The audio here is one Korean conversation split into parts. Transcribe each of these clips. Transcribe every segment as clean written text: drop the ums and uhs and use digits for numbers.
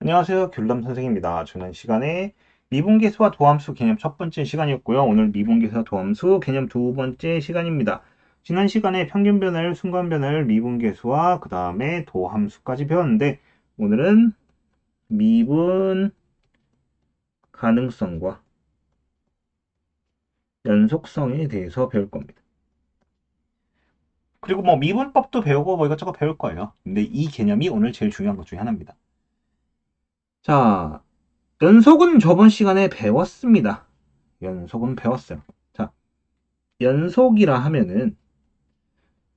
안녕하세요. 귤람 선생입니다. 지난 시간에 미분계수와 도함수 개념 첫 번째 시간이었고요. 오늘 미분계수와 도함수 개념 두 번째 시간입니다. 지난 시간에 평균 변화율, 순간 변화율, 미분계수와 그 다음에 도함수까지 배웠는데 오늘은 미분 가능성과 연속성에 대해서 배울 겁니다. 그리고 뭐 미분법도 배우고 뭐 이것저것 배울 거예요. 근데 이 개념이 오늘 제일 중요한 것 중에 하나입니다. 자, 연속은 저번 시간에 배웠습니다. 연속은 배웠어요. 자, 연속이라 하면은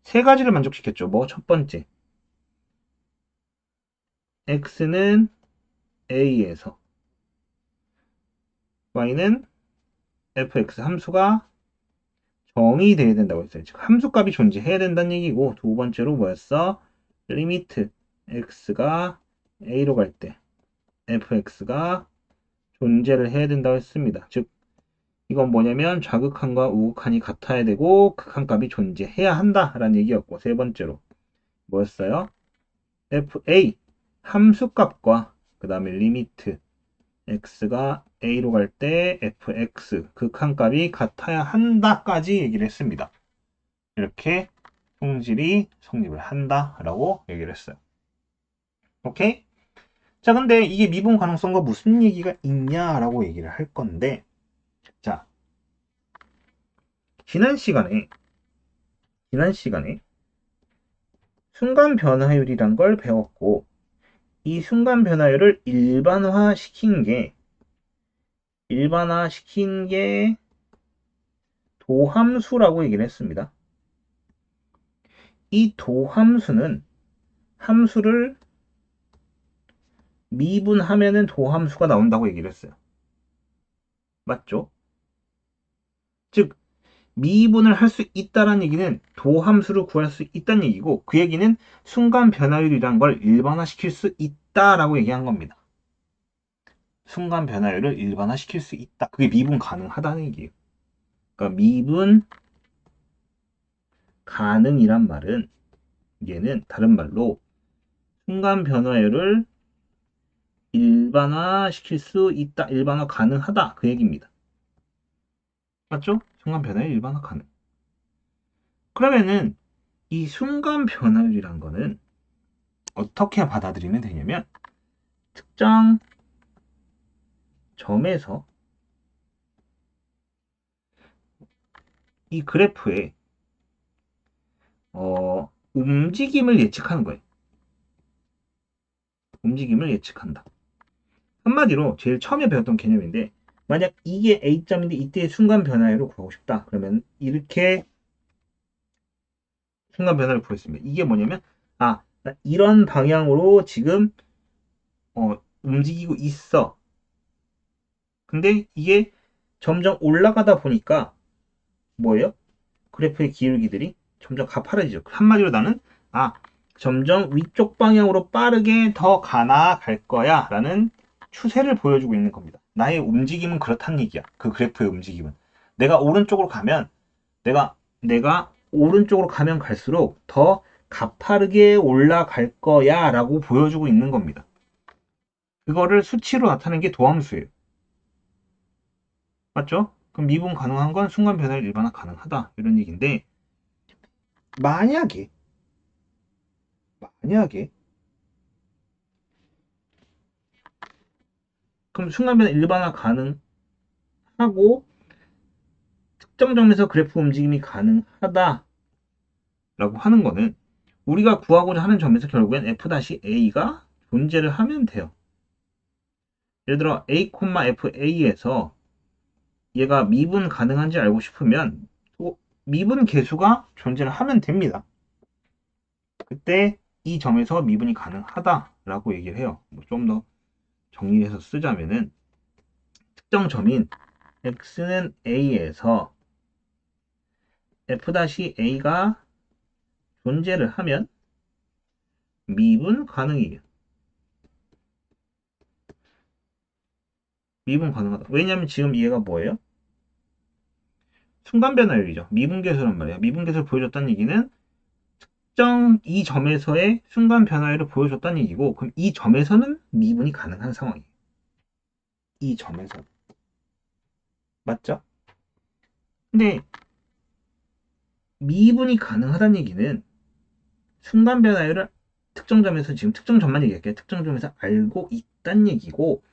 세 가지를 만족시켰죠. 뭐 첫 번째, x는 a에서 y는 fx 함수가 정의돼야 된다고 했어요. 즉 함수값이 존재해야 된다는 얘기고, 두 번째로 뭐였어? 리미트 x가 a로 갈 때 fx가 존재를 해야 된다고 했습니다. 즉 이건 뭐냐면 좌극한과 우극한이 같아야 되고 극한값이 존재해야 한다라는 얘기였고, 세 번째로 뭐였어요? fa 함수값과 그 다음에 리미트 x가 a로 갈 때 fx 극한값이 같아야 한다까지 얘기를 했습니다. 이렇게 성질이 성립을 한다라고 얘기를 했어요. 오케이? 자, 근데 이게 미분 가능성과 무슨 얘기가 있냐라고 얘기를 할 건데, 자, 지난 시간에 순간 변화율이란 걸 배웠고, 이 순간 변화율을 일반화시킨 게 도함수라고 얘기를 했습니다. 이 도함수는 함수를 미분하면은 도함수가 나온다고 얘기를 했어요. 맞죠? 즉 미분을 할 수 있다는 얘기는 도함수를 구할 수 있다는 얘기고, 그 얘기는 순간 변화율이란 걸 일반화시킬 수 있다라고 얘기한 겁니다. 순간 변화율을 일반화시킬 수 있다. 그게 미분 가능하다는 얘기예요. 그러니까 미분 가능이란 말은, 얘는 다른 말로 순간 변화율을 일반화시킬 수 있다, 일반화 가능하다, 그 얘기입니다. 맞죠? 순간 변화율 일반화 가능. 그러면은 이 순간 변화율이란 거는 어떻게 받아들이면 되냐면, 특정 점에서 이 그래프의 움직임을 예측하는 거예요. 움직임을 예측한다. 한마디로 제일 처음에 배웠던 개념인데, 만약 이게 A점인데 이때의 순간 변화율을 구하고 싶다. 그러면 이렇게 순간 변화를 구했습니다. 이게 뭐냐면, 나 이런 방향으로 지금 움직이고 있어. 근데 이게 점점 올라가다 보니까 뭐예요? 그래프의 기울기들이 점점 가파라지죠. 한마디로 나는 점점 위쪽 방향으로 빠르게 더 갈 거야 라는 추세를 보여주고 있는 겁니다. 나의 움직임은 그렇다는 얘기야. 그 그래프의 움직임은 내가 오른쪽으로 가면 내가 오른쪽으로 가면 갈수록 더 가파르게 올라갈 거야 라고 보여주고 있는 겁니다. 그거를 수치로 나타내는 게 도함수예요. 맞죠? 그럼 미분 가능한 건 순간 변화를 일반화 가능하다 이런 얘기인데, 만약에 그럼 순간 변화 일반화 가능하고 특정 점에서 그래프 움직임이 가능하다라고 하는 거는, 우리가 구하고자 하는 점에서 결국엔 f-a가 존재를 하면 돼요. 예를 들어 a, fa에서 얘가 미분 가능한지 알고 싶으면 미분 계수가 존재를 하면 됩니다. 그때 이 점에서 미분이 가능하다라고 얘기를 해요. 좀 더 정리해서 쓰자면은, 특정 점인 x는 a에서 f-a가 존재를 하면 미분 가능이에요. 미분 가능하다. 왜냐면 지금 얘가 뭐예요? 순간 변화율이죠. 미분계수란 말이야. 미분계수를 보여줬다는 얘기는 특정 이 점에서의 순간 변화율을 보여줬다는 얘기고, 그럼 이 점에서는 미분이 가능한 상황이에요. 이 점에서. 맞죠? 근데 미분이 가능하다는 얘기는 순간 변화율을 특정 점에서, 지금 특정 점만 얘기할게요. 특정 점에서 알고 있다는 얘기고,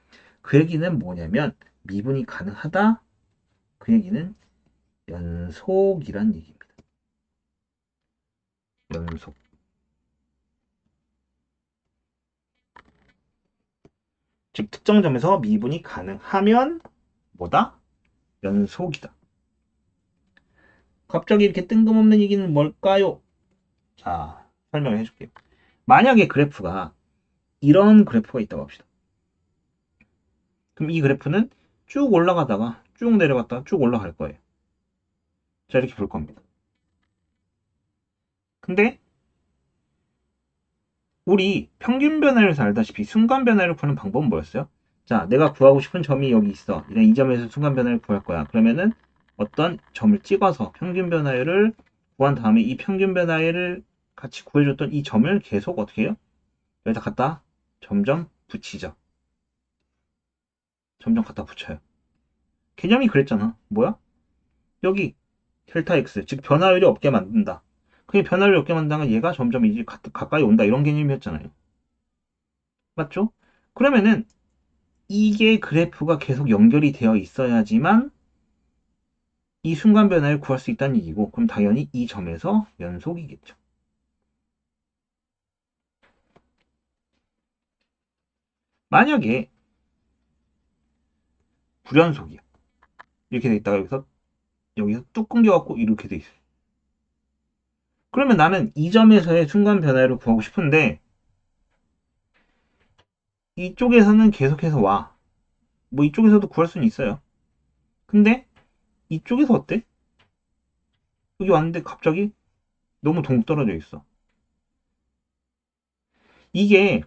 그 얘기는 뭐냐면 미분이 가능하다. 그 얘기는 연속이란 얘기입니다. 연속. 즉 특정 점에서 미분이 가능하면 뭐다? 연속이다. 갑자기 이렇게 뜬금없는 얘기는 뭘까요? 자, 설명을 해줄게요. 만약에 그래프가 이런 그래프가 있다고 합시다. 그럼 이 그래프는 쭉 올라가다가 쭉 내려갔다가 쭉 올라갈 거예요. 자, 이렇게 볼 겁니다. 근데 우리 평균 변화율에서 알다시피 순간 변화를 구하는 방법은 뭐였어요? 자, 내가 구하고 싶은 점이 여기 있어. 이 점에서 순간 변화를 구할 거야. 그러면은 어떤 점을 찍어서 평균 변화율을 구한 다음에 이 평균 변화율을 같이 구해줬던 이 점을 계속 어떻게 해요? 여기다 갖다 점점 붙이죠. 점점 갖다 붙여요. 개념이 그랬잖아. 뭐야? 여기 델타 x, 즉 변화율이 없게 만든다. 그게 변화율이 없게 만든다면 얘가 점점 이제 가까이 온다. 이런 개념이었잖아요. 맞죠? 그러면은 이게 그래프가 계속 연결이 되어 있어야지만 이 순간 변화를 구할 수 있다는 얘기고, 그럼 당연히 이 점에서 연속이겠죠. 만약에 불연속이야. 이렇게 돼 있다가 여기서 뚝 끊겨갖고 이렇게 돼 있어요. 그러면 나는 이 점에서의 순간 변화를 구하고 싶은데 이쪽에서는 계속해서 와. 뭐 이쪽에서도 구할 수는 있어요. 근데 이쪽에서 어때? 여기 왔는데 갑자기 너무 동떨어져 있어. 이게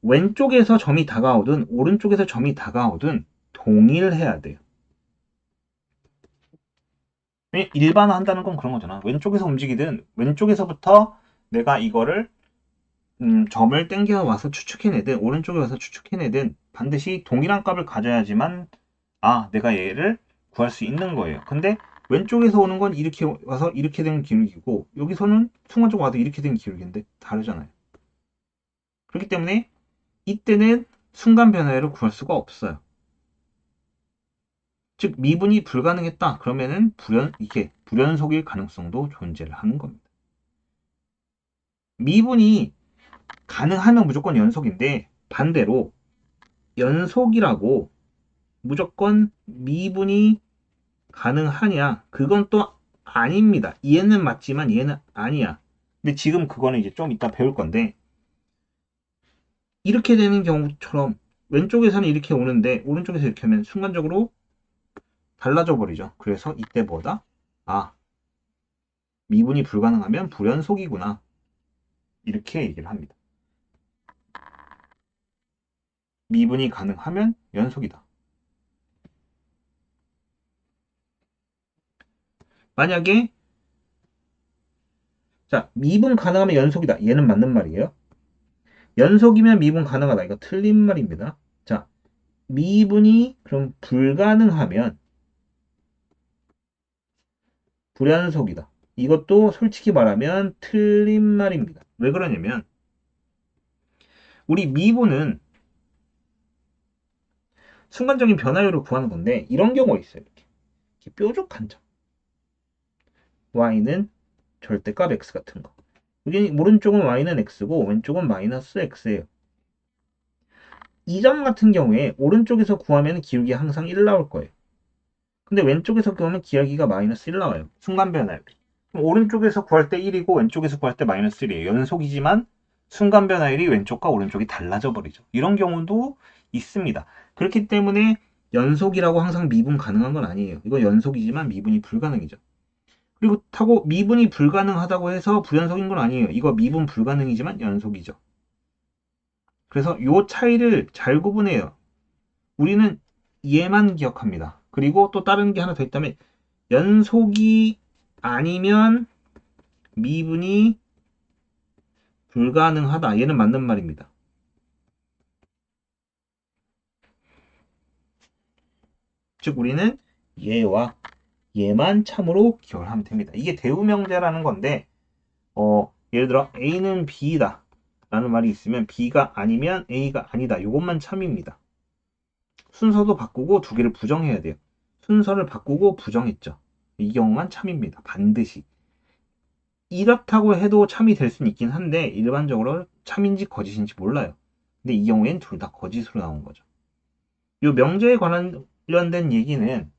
왼쪽에서 점이 다가오든 오른쪽에서 점이 다가오든 동일해야 돼요. 일반화 한다는 건 그런 거잖아. 왼쪽에서 움직이든 왼쪽에서부터 내가 이거를 점을 땡겨 와서 추측해내든 오른쪽에 와서 추측해내든 반드시 동일한 값을 가져야지만 내가 얘를 구할 수 있는 거예요. 근데 왼쪽에서 오는 건 이렇게 와서 이렇게 된 기울기고 여기서는 순간적으로 와도 이렇게 된 기울기인데 다르잖아요. 그렇기 때문에 이때는 순간 변화율을 구할 수가 없어요. 즉 미분이 불가능했다. 그러면은 이게 불연속일 가능성도 존재를 하는 겁니다. 미분이 가능하면 무조건 연속인데 반대로 연속이라고 무조건 미분이 가능하냐? 그건 또 아닙니다. 얘는 맞지만 얘는 아니야. 근데 지금 그거는 이제 좀 이따 배울 건데 이렇게 되는 경우처럼 왼쪽에서는 이렇게 오는데 오른쪽에서 이렇게 하면 순간적으로 달라져 버리죠. 그래서 이때 뭐다? 미분이 불가능하면 불연속이구나. 이렇게 얘기를 합니다. 미분이 가능하면 연속이다. 만약에 자, 미분 가능하면 연속이다. 얘는 맞는 말이에요. 연속이면 미분 가능하다. 이거 틀린 말입니다. 자, 미분이 그럼 불가능하면 불연속이다. 이것도 솔직히 말하면 틀린 말입니다. 왜 그러냐면 우리 미분은 순간적인 변화율을 구하는 건데 이런 경우가 있어요. 이렇게 뾰족한 점. y는 절대값 x 같은 거. 여기 오른쪽은 y는 x고 왼쪽은 마이너스 x예요. 이 점 같은 경우에 오른쪽에서 구하면 기울기가 항상 1 나올 거예요. 근데 왼쪽에서 구하면 기울기가 마이너스 1 나와요. 순간 변화율이. 그럼 오른쪽에서 구할 때 1이고 왼쪽에서 구할 때 마이너스 1이에요. 연속이지만 순간 변화율이 왼쪽과 오른쪽이 달라져 버리죠. 이런 경우도 있습니다. 그렇기 때문에 연속이라고 항상 미분 가능한 건 아니에요. 이거 연속이지만 미분이 불가능이죠. 그리고 타고 미분이 불가능하다고 해서 불연속인 건 아니에요. 이거 미분 불가능이지만 연속이죠. 그래서 이 차이를 잘 구분해요. 우리는 얘만 기억합니다. 그리고 또 다른 게 하나 더 있다면 연속이 아니면 미분이 불가능하다. 얘는 맞는 말입니다. 즉 우리는 얘와 얘만 참으로 기억을 하면 됩니다. 이게 대우명제라는 건데 예를 들어 A는 B다 라는 말이 있으면 B가 아니면 A가 아니다. 이것만 참입니다. 순서도 바꾸고 두 개를 부정해야 돼요. 순서를 바꾸고 부정했죠. 이 경우만 참입니다. 반드시. 이렇다고 해도 참이 될 수는 있긴 한데 일반적으로 참인지 거짓인지 몰라요. 근데 이 경우엔 둘 다 거짓으로 나온 거죠. 이 명제에 관련된 얘기는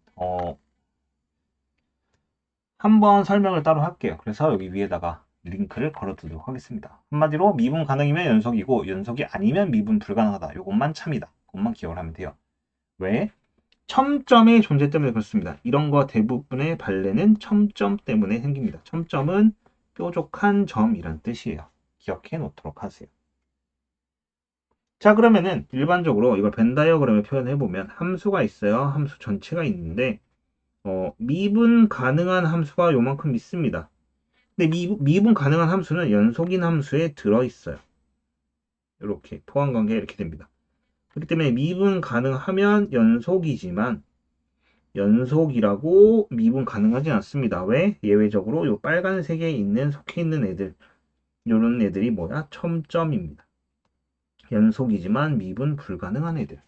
한번 설명을 따로 할게요. 그래서 여기 위에다가 링크를 걸어두도록 하겠습니다. 한마디로 미분 가능이면 연속이고 연속이 아니면 미분 불가능하다. 이것만 참이다. 그것만 기억을 하면 돼요. 왜? 첨점의 존재 때문에 그렇습니다. 이런 거 대부분의 발레는 첨점 때문에 생깁니다. 첨점은 뾰족한 점이란 뜻이에요. 기억해 놓도록 하세요. 자, 그러면은 일반적으로 이걸 벤 다이어그램에 표현해 보면 함수가 있어요. 함수 전체가 있는데 미분 가능한 함수가 요만큼 있습니다. 근데 미분 가능한 함수는 연속인 함수에 들어있어요. 이렇게 포함관계 이렇게 됩니다. 그렇기 때문에 미분 가능하면 연속이지만 연속이라고 미분 가능하진 않습니다. 왜? 예외적으로 요 빨간색에 있는 속해 있는 애들 요런 애들이 뭐야? 첨점입니다. 연속이지만 미분 불가능한 애들.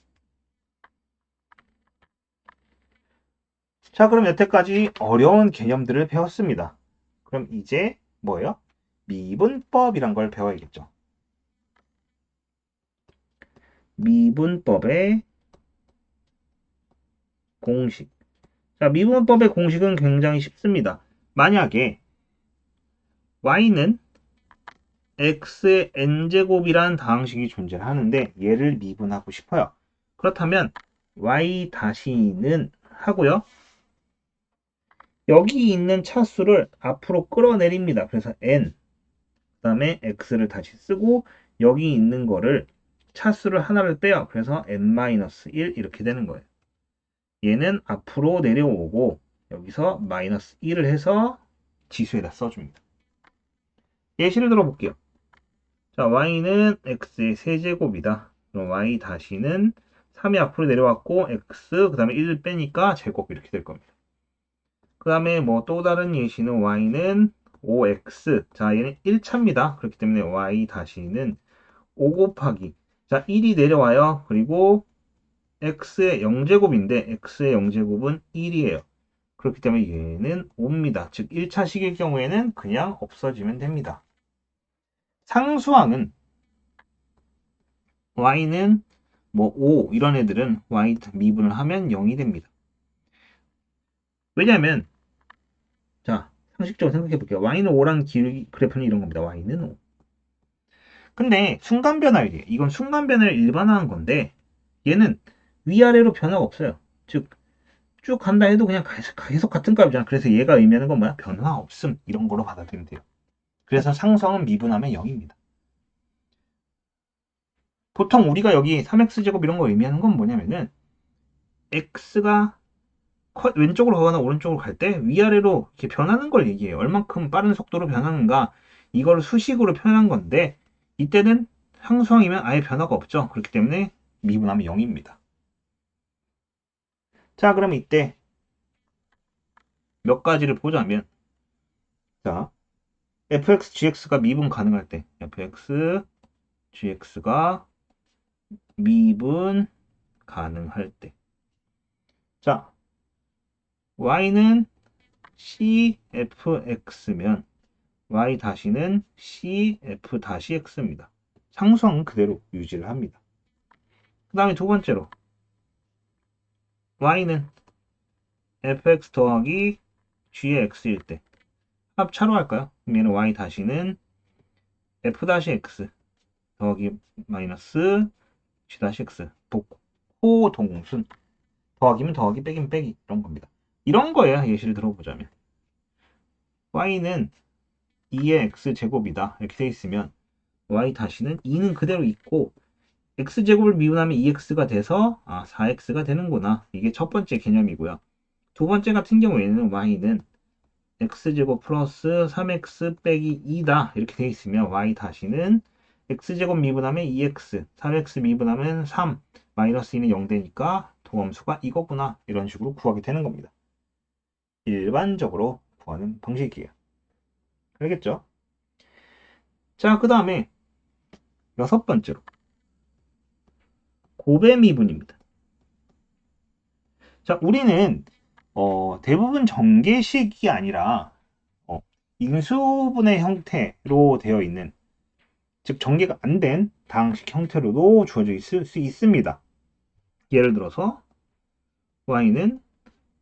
자, 그럼 여태까지 어려운 개념들을 배웠습니다. 그럼 이제 뭐예요? 미분법이란 걸 배워야겠죠. 미분법의 공식. 자, 미분법의 공식은 굉장히 쉽습니다. 만약에 y는 x의 n제곱이라는 다항식이 존재하는데 얘를 미분하고 싶어요. 그렇다면 y-는 하고요. 여기 있는 차수를 앞으로 끌어내립니다. 그래서 n, 그 다음에 x를 다시 쓰고 여기 있는 거를 차수를 하나를 빼요. 그래서 n-1 이렇게 되는 거예요. 얘는 앞으로 내려오고 여기서 마이너스 1을 해서 지수에다 써줍니다. 예시를 들어볼게요. 자, y는 x의 세제곱이다. 그럼 y-는 3이 앞으로 내려왔고 x 그 다음에 1을 빼니까 제곱 이렇게 될 겁니다. 그 다음에 뭐 또 다른 예시는 y는 5x. 자, 얘는 1차입니다. 그렇기 때문에 y-는 5 곱하기. 자, 1이 내려와요. 그리고 x의 0제곱인데 x의 0제곱은 1이에요. 그렇기 때문에 얘는 5입니다. 즉 1차식일 경우에는 그냥 없어지면 됩니다. 상수항은 y는 뭐 5 이런 애들은 y 미분을 하면 0이 됩니다. 왜냐하면 자 상식적으로 생각해 볼게요. y는 5란 그래프는 이런 겁니다. y는 5. 근데 순간 변화율이에요. 이건 순간 변화를 일반화한 건데 얘는 위아래로 변화가 없어요. 즉 쭉 간다 해도 그냥 계속 같은 값이잖아. 그래서 얘가 의미하는 건 뭐야? 변화 없음 이런 거로 받아들이면 돼요. 그래서 상수항은 미분하면 0입니다. 보통 우리가 여기 3x제곱 이런 거 의미하는 건 뭐냐면은 x가 왼쪽으로 가거나 오른쪽으로 갈 때 위아래로 이렇게 변하는 걸 얘기해요. 얼만큼 빠른 속도로 변하는가 이걸 수식으로 표현한 건데 이때는 상수항이면 아예 변화가 없죠. 그렇기 때문에 미분하면 0입니다. 자, 그럼 이때 몇 가지를 보자면 자, fx, gx가 미분 가능할 때 fx, gx가 미분 가능할 때 자, y는 cfx면 y-는 cf-x입니다. 상수항은 그대로 유지를 합니다. 그 다음에 두 번째로 y는 fx 더하기 g의 x일 때 합차로 할까요? 그럼 얘는 y-는 f-x 더하기 마이너스 g-x 호동순 더하기면 더하기 빼기면 빼기 이런 겁니다. 이런 거예요. 예시를 들어보자면 y는 2의 x제곱이다 이렇게 돼 있으면 y-는 2는 그대로 있고 x제곱을 미분하면 2x가 돼서 4x가 되는구나. 이게 첫 번째 개념이고요. 두 번째 같은 경우에는 y는 x제곱 플러스 3x 빼기 2다 이렇게 돼 있으면 y 다시는 x제곱 미분하면 2x, 3x 미분하면 3, 마이너스 2는 0 되니까 도함수가 이거구나 이런 식으로 구하게 되는 겁니다. 일반적으로 구하는 방식이에요. 알겠죠? 자, 그 다음에 여섯 번째로 곱의 미분입니다. 자, 우리는 대부분 전개식이 아니라 인수분해 형태로 되어 있는, 즉 전개가 안 된 다항식 형태로도 주어져 있을 수 있습니다. 예를 들어서 y는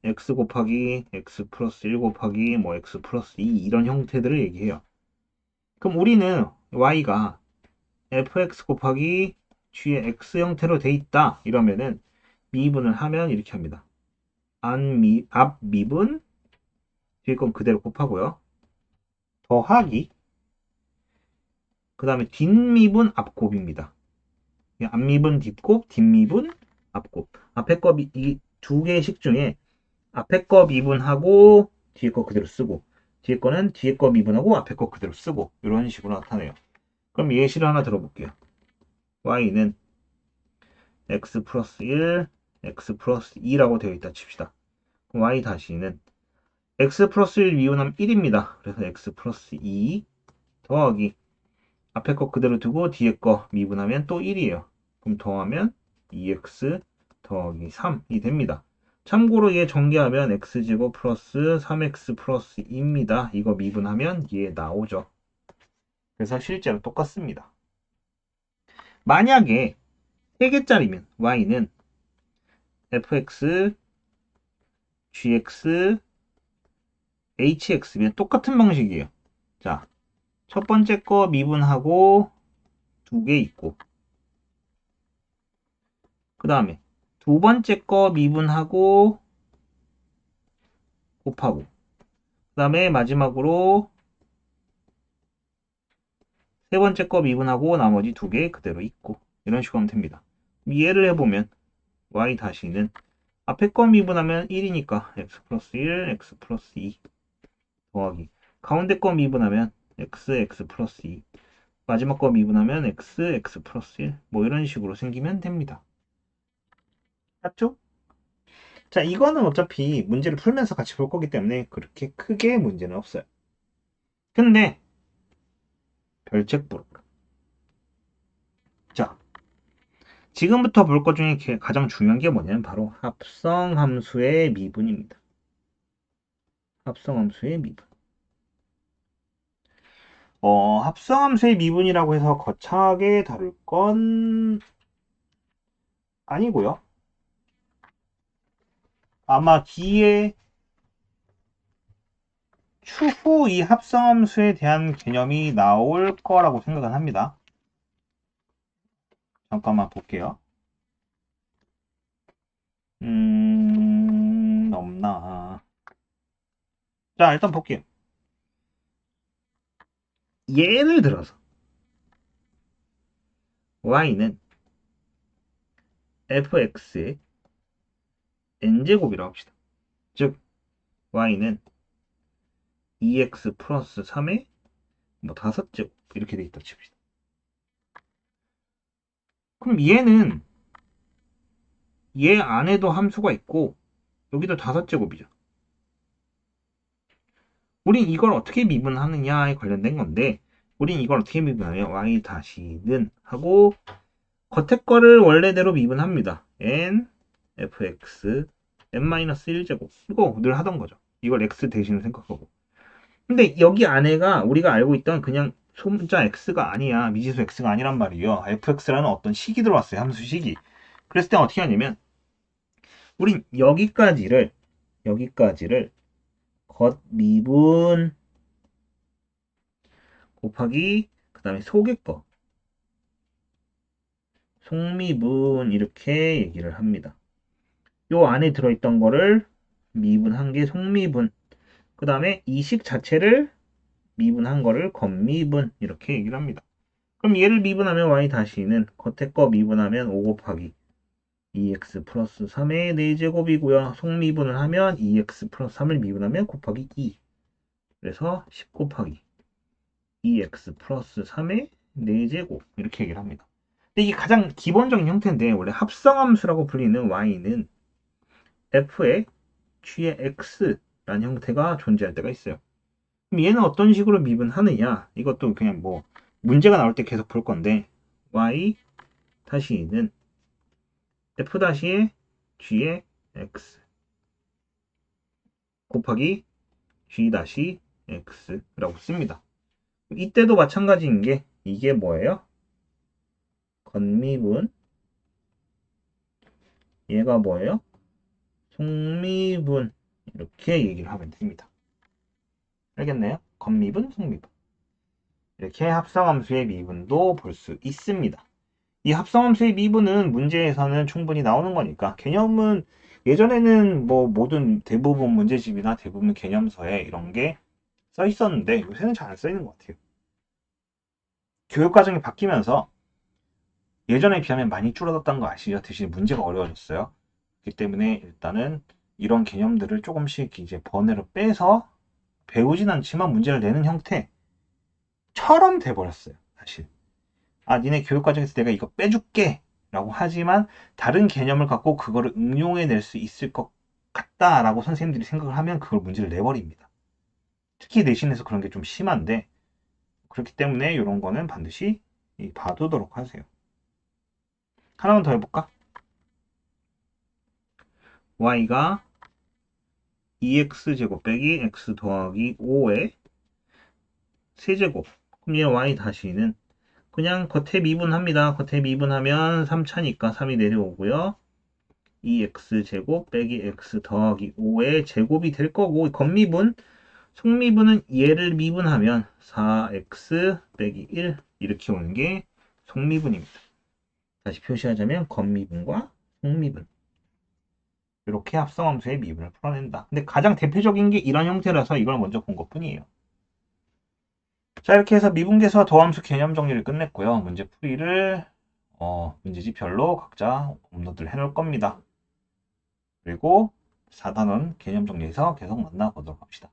x 곱하기 x 플러스 1 곱하기 뭐 x 플러스 2 이런 형태들을 얘기해요. 그럼 우리는 y가 fx 곱하기 g의 x 형태로 돼 있다 이러면은 미분을 하면 이렇게 합니다. 앞 미분 뒤에 건 그대로 곱하고요. 더하기 그 다음에 뒷미분 앞곱입니다. 앞미분 뒷곱, 뒷미분 앞곱. 앞에 거 이 두 개의 식 중에 앞에 거 미분하고 뒤에 거 그대로 쓰고 뒤에 거는 뒤에 거 미분하고 앞에 거 그대로 쓰고 이런 식으로 나타내요. 그럼 예시를 하나 들어볼게요. y는 x 플러스 1, x 플러스 2라고 되어 있다 칩시다. 그럼 y 다시는 x 플러스 1 미분하면 1입니다. 그래서 x 플러스 2 더하기 앞에 거 그대로 두고 뒤에 거 미분하면 또 1이에요. 그럼 더하면 2x 더하기 3이 됩니다. 참고로 얘 전개하면 x제곱 플러스 3x 플러스 2입니다. 이거 미분하면 얘 나오죠. 그래서 실제로 똑같습니다. 만약에 3개짜리면 y는 fx, gx, hx면 똑같은 방식이에요. 자, 첫 번째 거 미분하고 2개 있고 그 다음에 두 번째 거 미분하고 곱하고 그 다음에 마지막으로 세 번째 거 미분하고 나머지 2개 그대로 있고 이런 식으로 하면 됩니다. 이해를 해보면 y 다시는 앞에 거 미분하면 1이니까 x 플러스 1, x 플러스 2 더하기 가운데 거 미분하면 x 플러스 2 마지막 거 미분하면 x 플러스 1 뭐 이런 식으로 생기면 됩니다. 맞죠? 자, 이거는 어차피 문제를 풀면서 같이 볼 거기 때문에 그렇게 크게 문제는 없어요. 근데 별책부로 자, 지금부터 볼 것 중에 가장 중요한 게 뭐냐면 바로 합성함수의 미분입니다. 합성함수의 미분. 합성함수의 미분이라고 해서 거창하게 다룰 건 아니고요. 아마 뒤에 추후 이 합성함수에 대한 개념이 나올 거라고 생각은 합니다. 잠깐만 볼게요. 없나. 자, 일단 볼게요. 예를 들어서 y는 fx의 n제곱이라고 합시다. 즉 y는 2x 플러스 3의 뭐 5제곱 이렇게 돼 있다 칩시다. 그럼 얘는 얘 안에도 함수가 있고 여기도 5제곱이죠. 우린 이걸 어떻게 미분하느냐에 관련된 건데 우린 이걸 어떻게 미분하면 y 다시는 하고 겉에 거를 원래대로 미분합니다. n fx n-1제곱 이거 늘 하던 거죠. 이걸 x 대신 생각하고 근데 여기 안에가 우리가 알고 있던 그냥 소문자 x가 아니야. 미지수 x가 아니란 말이에요. fx라는 어떤 식이 들어왔어요. 함수식이. 그랬을 때 어떻게 하냐면 우린 여기까지를 겉미분 곱하기 그 다음에 속의 거 속미분 이렇게 얘기를 합니다. 요 안에 들어있던 거를 미분한 게 속미분 그 다음에 이 식 자체를 미분한 거를 겉미분 이렇게 얘기를 합니다. 그럼 얘를 미분하면 y 다시는 겉에 거 미분하면 5 곱하기 2x 플러스 3의 4제곱이고요. 속미분을 하면 2x 플러스 3을 미분하면 곱하기 2. 그래서 10 곱하기 2x 플러스 3의 4제곱 이렇게 얘기를 합니다. 근데 이게 가장 기본적인 형태인데 원래 합성함수라고 불리는 y는 f의 g의 x라는 형태가 존재할 때가 있어요. 그럼 얘는 어떤 식으로 미분하느냐? 이것도 그냥 뭐 문제가 나올 때 계속 볼 건데 y 다시 는 f 다시의 g의 x 곱하기 g 다시 x라고 씁니다. 이때도 마찬가지인 게 이게 뭐예요? 건미분 얘가 뭐예요? 속미분 이렇게 얘기를 하면 됩니다. 알겠나요? 건미분, 속미분 이렇게 합성함수의 미분도 볼 수 있습니다. 이 합성함수의 미분은 문제에서는 충분히 나오는 거니까 개념은 예전에는 뭐 모든 대부분 문제집이나 대부분 개념서에 이런 게 써 있었는데 요새는 잘 안 써 있는 것 같아요. 교육과정이 바뀌면서 예전에 비하면 많이 줄어들었다는 거 아시죠? 대신 문제가 어려워졌어요. 그렇기 때문에 일단은 이런 개념들을 조금씩 이제 번외로 빼서 배우진 않지만 문제를 내는 형태처럼 돼버렸어요. 사실. 아, 니네 교육과정에서 내가 이거 빼줄게 라고 하지만 다른 개념을 갖고 그거를 응용해 낼 수 있을 것 같다라고 선생님들이 생각을 하면 그걸 문제를 내버립니다. 특히 내신에서 그런 게 좀 심한데 그렇기 때문에 이런 거는 반드시 봐두도록 하세요. 하나만 더 해볼까? y가 2x제곱 빼기 x 더하기 5의 세제곱. 그럼 얘 y 다시는 그냥 겉에 미분합니다. 겉에 미분하면 3차니까 3이 내려오고요. 2x제곱 빼기 x 더하기 5의 제곱이 될 거고 겉미분, 속미분은 얘를 미분하면 4x 빼기 1 이렇게 오는 게 속미분입니다. 다시 표시하자면 겉미분과 속미분 이렇게 합성함수의 미분을 풀어낸다. 근데 가장 대표적인 게 이런 형태라서 이걸 먼저 본 것뿐이에요. 자, 이렇게 해서 미분계수와 더함수 개념 정리를 끝냈고요. 문제 풀이를 문제집별로 각자 업로드를 해놓을 겁니다. 그리고 4단원 개념 정리에서 계속 만나보도록 합시다.